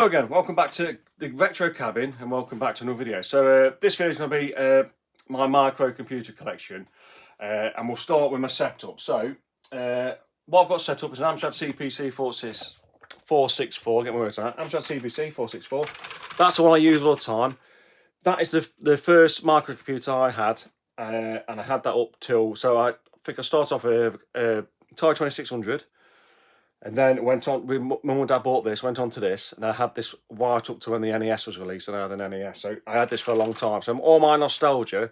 Hello again, welcome back to the retro cabin and welcome back to another video. So this video is going to be my microcomputer collection and we'll start with my setup. So what I've got set up is an Amstrad CPC 464, get my words out, Amstrad CPC 464. That's the one I use all the time. That is the first microcomputer I had and I had that up till, so I think I started off with a Atari 2600. And then it went on, my mum and dad bought this, went on to this, and I had this right up to when the NES was released, and I had an NES. So I had this for a long time. So all my nostalgia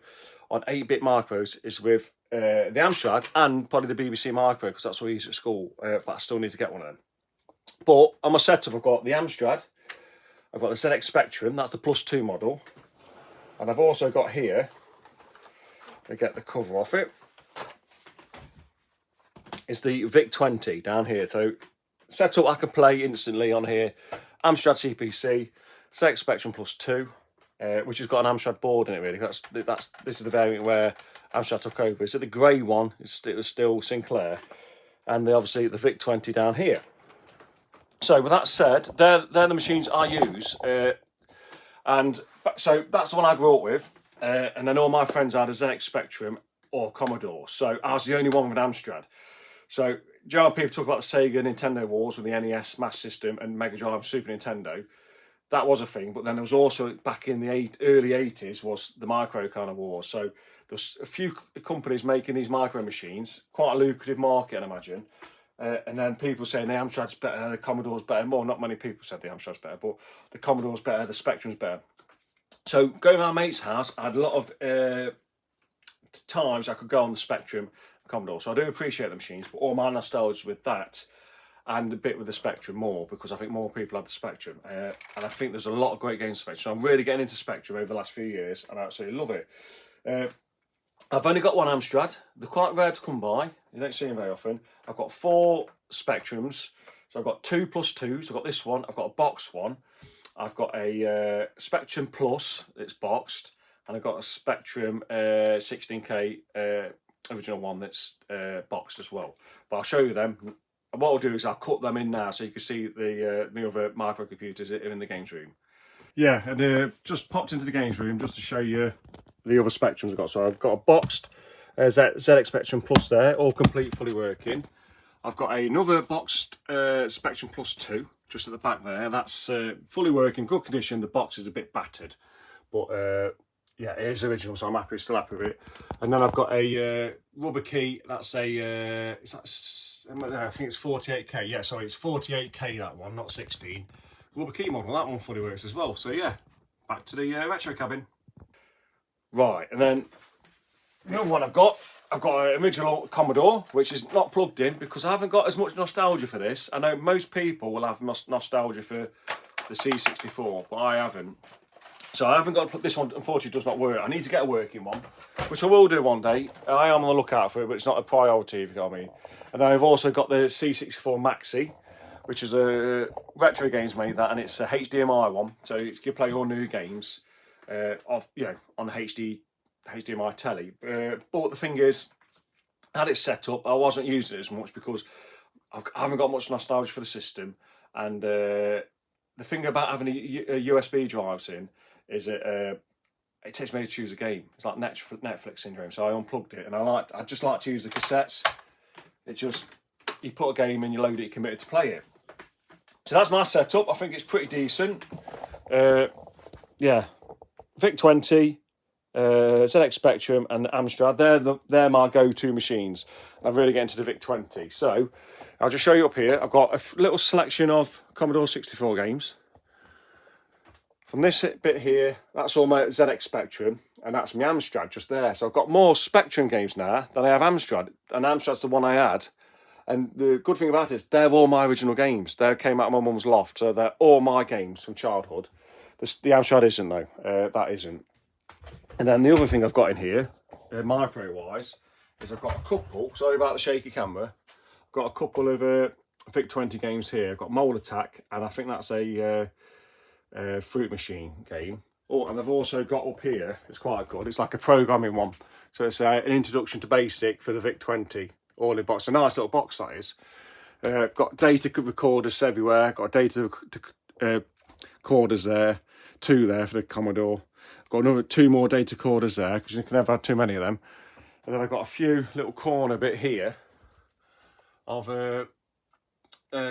on 8-bit micros is with the Amstrad and probably the BBC Micro, because that's what we use at school, but I still need to get one of them. But on my setup, I've got the Amstrad, I've got the ZX Spectrum, that's the +2 model, and I've also got here, to get the cover off it, is the VIC-20 down here. So set up, I can play instantly on here. Amstrad CPC, ZX Spectrum +2, which has got an Amstrad board in it really. This is the variant where Amstrad took over. So the grey one, it was still Sinclair, and obviously the VIC-20 down here. So with that said, they're the machines I use, and so that's the one I grew up with, and then all my friends had a ZX Spectrum or Commodore. So I was the only one with an Amstrad. So, do you know how people talk about the Sega Nintendo wars with the NES, Master System, and Mega Drive, Super Nintendo? That was a thing, but then there was also, back in the early 80s, was the micro kind of wars. So, there's a few companies making these micro machines, quite a lucrative market, I imagine. And then people saying the Amstrad's better, the Commodore's better. Well, not many people said the Amstrad's better, but the Commodore's better, the Spectrum's better. So, going to my mate's house, I had a lot of times I could go on the Spectrum, Commodore. So I do appreciate the machines, but all my nostalgia with that and a bit with the Spectrum more, because I think more people have the Spectrum. And I think there's a lot of great games on Spectrum. So I'm really getting into Spectrum over the last few years and I absolutely love it. I've only got one Amstrad. They're quite rare to come by. You don't see them very often. I've got 4 Spectrums. So I've got 2 +2s. I've got this one. I've got a boxed one. I've got a Spectrum Plus that's boxed. And I've got a Spectrum 16K original one that's boxed as well. But I'll show you them. And what I'll do is I'll cut them in now so you can see the other microcomputers in the games room. Yeah, and just popped into the games room just to show you the other Spectrums I've got. So I've got a boxed ZX Spectrum Plus there, all complete, fully working. I've got another boxed Spectrum +2 just at the back there. That's fully working, good condition. The box is a bit battered, but yeah, it is original, so I'm still happy with it. And then I've got a rubber key. That's a, I think it's 48K. Yeah, sorry, it's 48K that one, not 16. Rubber key model, that one fully works as well. So yeah, back to the retro cabin. Right, and then the other one I've got an original Commodore, which is not plugged in because I haven't got as much nostalgia for this. I know most people will have nostalgia for the C64, but I haven't. So I haven't got to put this one, unfortunately does not work. I need to get a working one, which I will do one day. I am on the lookout for it, but it's not a priority, if you know what I mean. And then I've also got the C64 Maxi, which is a retro games made that, and it's a HDMI one. So you can play all new games on the HDMI telly. But the thing is, I had it set up. I wasn't using it as much because I haven't got much nostalgia for the system. And the thing about having a USB drives in is it takes me to choose a game. It's like Netflix syndrome. So I unplugged it, and I just like to use the cassettes. It just, you put a game in, you load it, you're committed to play it. So that's my setup. I think it's pretty decent. Yeah, VIC-20, ZX Spectrum, and Amstrad. They're my go-to machines. I really get into the VIC-20. So I'll just show you up here. I've got a little selection of Commodore 64 games. From this bit here, that's all my ZX Spectrum, and that's my Amstrad just there. So I've got more Spectrum games now than I have Amstrad, and Amstrad's the one I had. And the good thing about it is they're all my original games. They came out of my mum's loft, so they're all my games from childhood. The Amstrad isn't though, that isn't. And then the other thing I've got in here, micro-wise, is I've got a couple, sorry about the shaky camera, I've got a couple of VIC-20 games here. I've got Mole Attack, and I think that's a Fruit Machine game. Oh, and I've also got up here, it's quite good, it's like a programming one. So it's an introduction to basic for the VIC-20, all in box. A nice little box that is. Got data recorders everywhere, got a data recorders there, 2 there for the Commodore. I've got another 2 more data recorders there, because you can never have too many of them. And then I've got a few little corner bit here of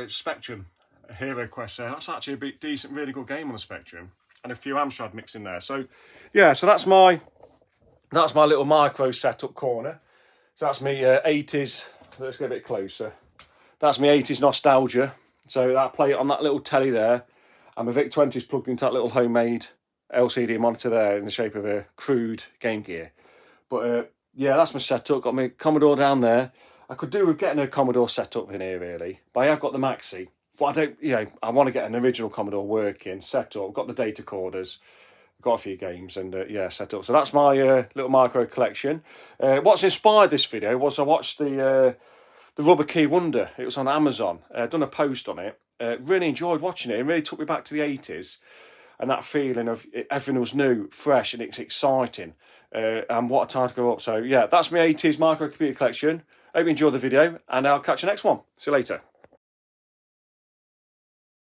Spectrum, a Hero Quest there. That's actually a bit decent, really good game on the Spectrum. And a few Amstrad mixed in there. So, yeah, so that's my little micro setup corner. So that's me 80s, let's get a bit closer. That's my 80s nostalgia. So I play it on that little telly there. And my VIC-20's plugged into that little homemade LCD monitor there in the shape of a crude Game Gear. But yeah, that's my setup. Got my Commodore down there. I could do with getting a Commodore setup in here really. But I have got the Maxi. But I don't, you know, I want to get an original Commodore working, set up. Got the data recorders. Got a few games and yeah, set up. So that's my little micro collection. What's inspired this video was I watched the Rubber Key Wonder. It was on Amazon. I'd done a post on it. Really enjoyed watching it. It really took me back to the 80s and that feeling of everything was new, fresh, and it's exciting. And what a time to go up. So yeah, that's my 80s microcomputer collection. Hope you enjoyed the video, and I'll catch you next one. See you later.